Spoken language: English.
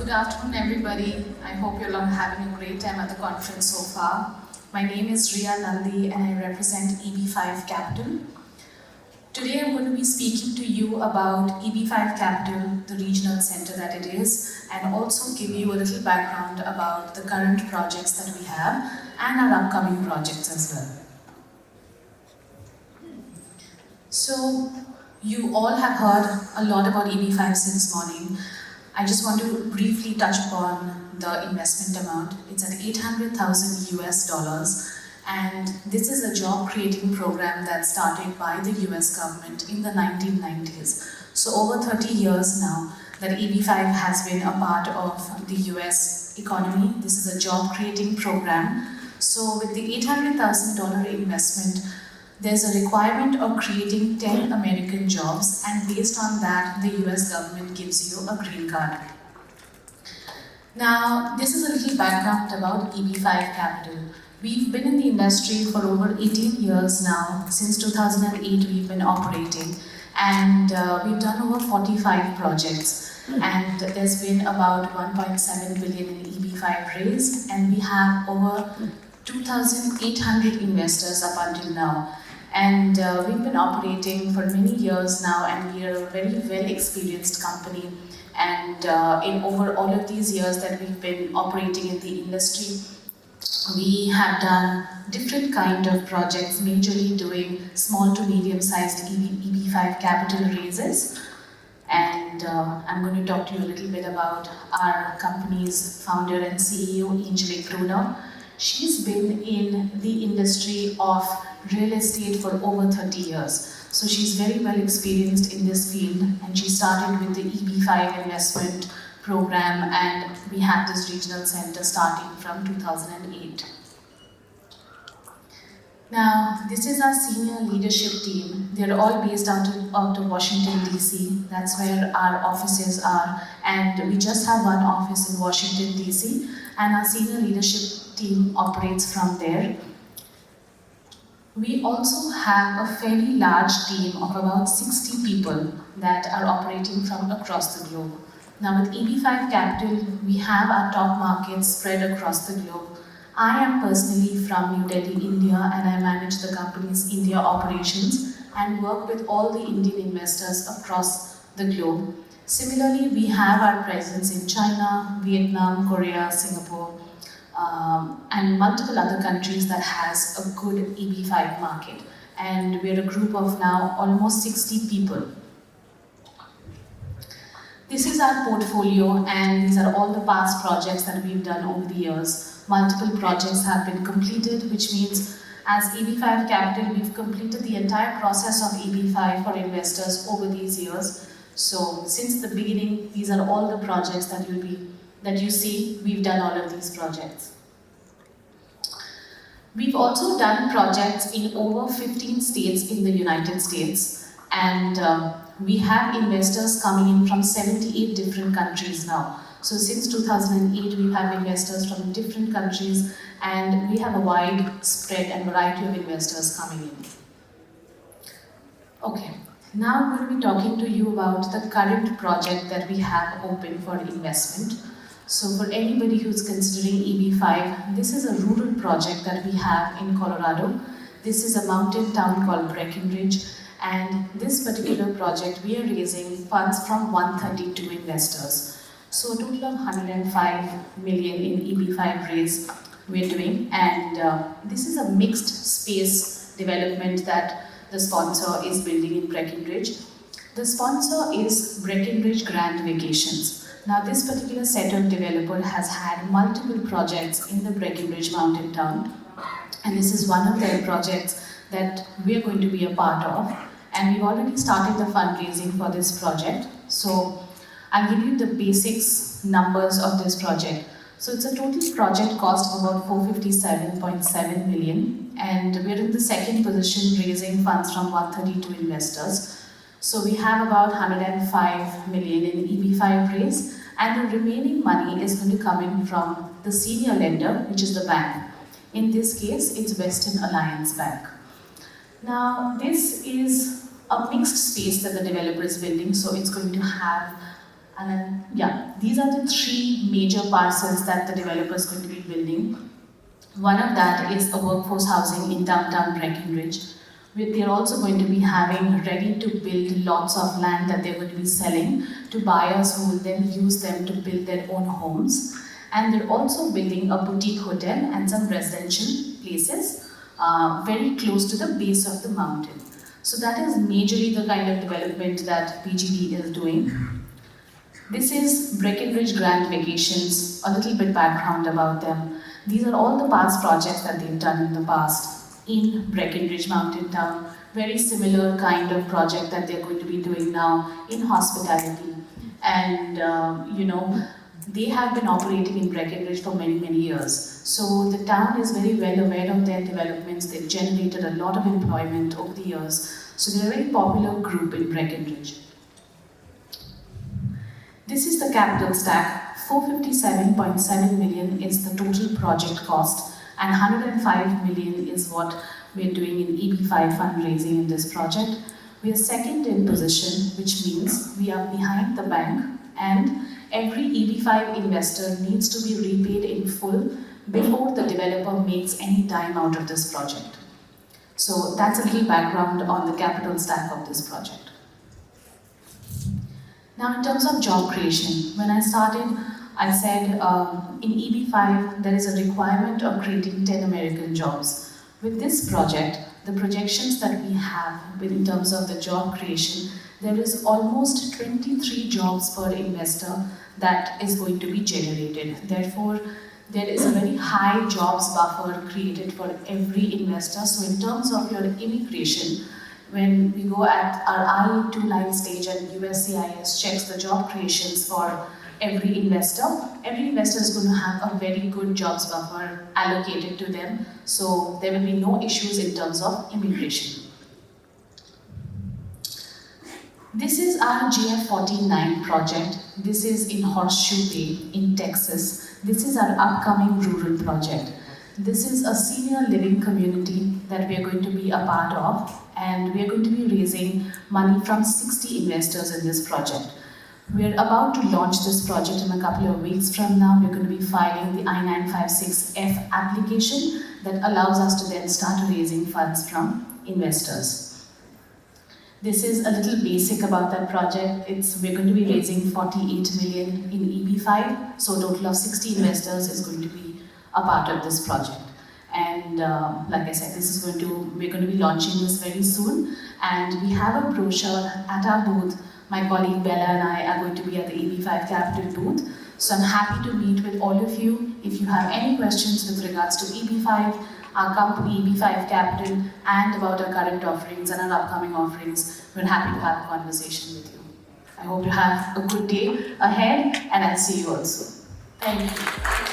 Good afternoon, everybody. I hope you're all having a great time at the conference so far. My name is Rhea Nundy and I represent EB5 Capital. Today I'm going to be speaking to you about EB5 Capital, the regional center that it is, and also give you a little background about the current projects that we have and our upcoming projects as well. So, you all have heard a lot about EB5 since morning. I just want to briefly touch upon the investment amount. It's at 800,000 US dollars, and this is a job creating program that started by the US government in the 1990s. So over 30 years now that EB5 has been a part of the US economy. This is a job creating program. So with the $800,000 investment, there's a requirement of creating 10 American jobs, and based on that, the US government gives you a green card. Now, this is a little background about EB5 Capital. We've been in the industry for over 18 years now. Since 2008, we've been operating, and we've done over 45 projects. And there's been about 1.7 billion in EB5 raised, and we have over 2,800 investors up until now. And we've been operating for many years now, and we are a very well-experienced company. And in over all of these years that we've been operating in the industry, we have done different kind of projects, majorly doing small to medium-sized EB5 capital raises. And I'm going to talk to you a little bit about our company's founder and CEO, Angelique. She's been in the industry of real estate for over 30 years. So she's very well experienced in this field, and she started with the EB5 investment program, and we had this regional center starting from 2008. Now, this is our senior leadership team. They're all based out of Washington, DC. That's where our offices are. And we just have one office in Washington, DC, and our senior leadership team operates from there. We also have a fairly large team of about 60 people that are operating from across the globe. Now with EB5 Capital, we have our top markets spread across the globe. I am personally from New Delhi, India, and I manage the company's India operations and work with all the Indian investors across the globe. Similarly, we have our presence in China, Vietnam, Korea, Singapore, and multiple other countries that has a good EB5 market. And we're a group of now almost 60 people. This is our portfolio, and these are all the past projects that we've done over the years. Multiple projects have been completed, which means as EB5 Capital, we've completed the entire process of EB5 for investors over these years. So since the beginning, these are all the projects that you see, we've done all of these projects. We've also done projects in over 15 states in the United States, and we have investors coming in from 78 different countries now. So since 2008, we have investors from different countries, and we have a wide spread and variety of investors coming in. Okay, now I'm going to be talking to you about the current project that we have open for investment. So for anybody who's considering EB5, this is a rural project that we have in Colorado. This is a mountain town called Breckenridge, and this particular project we are raising funds from 132 investors. So a total of 105 million in EB5 raise we're doing, and this is a mixed space development that the sponsor is building in Breckenridge. The sponsor is Breckenridge Grand Vacations. Now this particular set of developer has had multiple projects in the Breckenridge mountain town, and this is one of their projects that we are going to be a part of, and we've already started the fundraising for this project. So I'll give you the basics numbers of this project. So it's a total project cost of about 457.7 million, and we're in the second position raising funds from 132 investors. So we have about 105 million in EB5 raise, and the remaining money is going to come in from the senior lender, which is the bank. In this case, it's Western Alliance Bank. Now, this is a mixed space that the developer is building, so it's going to have And then, yeah, these are the three major parcels that the developer is going to be building. One of that is a workforce housing in downtown Breckenridge. They're also going to be having ready-to-build lots of land that they're going to be selling to buyers who will then use them to build their own homes. And they're also building a boutique hotel and some residential places very close to the base of the mountain. So that is majorly the kind of development that BGD is doing. This is Breckenridge Grand Vacations, a little bit background about them. These are all the past projects that they've done in the past in Breckenridge Mountain Town. Very similar kind of project that they're going to be doing now in hospitality. And they have been operating in Breckenridge for many, many years. So the town is very well aware of their developments. They've generated a lot of employment over the years. So they're a very popular group in Breckenridge. This is the capital stack. 457.7 million is the total project cost, and 105 million is what we're doing in EB5 fundraising in this project. We are second in position, which means we are behind the bank, and every EB5 investor needs to be repaid in full before the developer makes any dime out of this project. So that's a little background on the capital stack of this project. Now, in terms of job creation, when I started, I said in EB5 there is a requirement of creating 10 American jobs. With this project, the projections that we have in terms of the job creation, there is almost 23 jobs per investor that is going to be generated. Therefore, there is a very high jobs buffer created for every investor. So in terms of your immigration, when we go at our I-2 stage and USCIS checks the job creations for every investor is going to have a very good jobs buffer allocated to them. So there will be no issues in terms of immigration. This is our GF49 project. This is in Horseshoe Bay in Texas. This is our upcoming rural project. This is a senior living community that we are going to be a part of, and we are going to be raising money from 60 investors in this project. We are about to launch this project in a couple of weeks from now. We're going to be filing the I-956F application that allows us to then start raising funds from investors. This is a little basic about that project. We're going to be raising 48 million in EB5, so a total of 60 investors is going to be a part of this project. And like I said, we're going to be launching this very soon. And we have a brochure at our booth. My colleague Bella and I are going to be at the EB5 Capital booth. So I'm happy to meet with all of you. If you have any questions with regards to EB5, our company EB5 Capital, and about our current offerings and our upcoming offerings, we're happy to have a conversation with you. I hope you have a good day ahead, and I'll see you all soon. Thank you.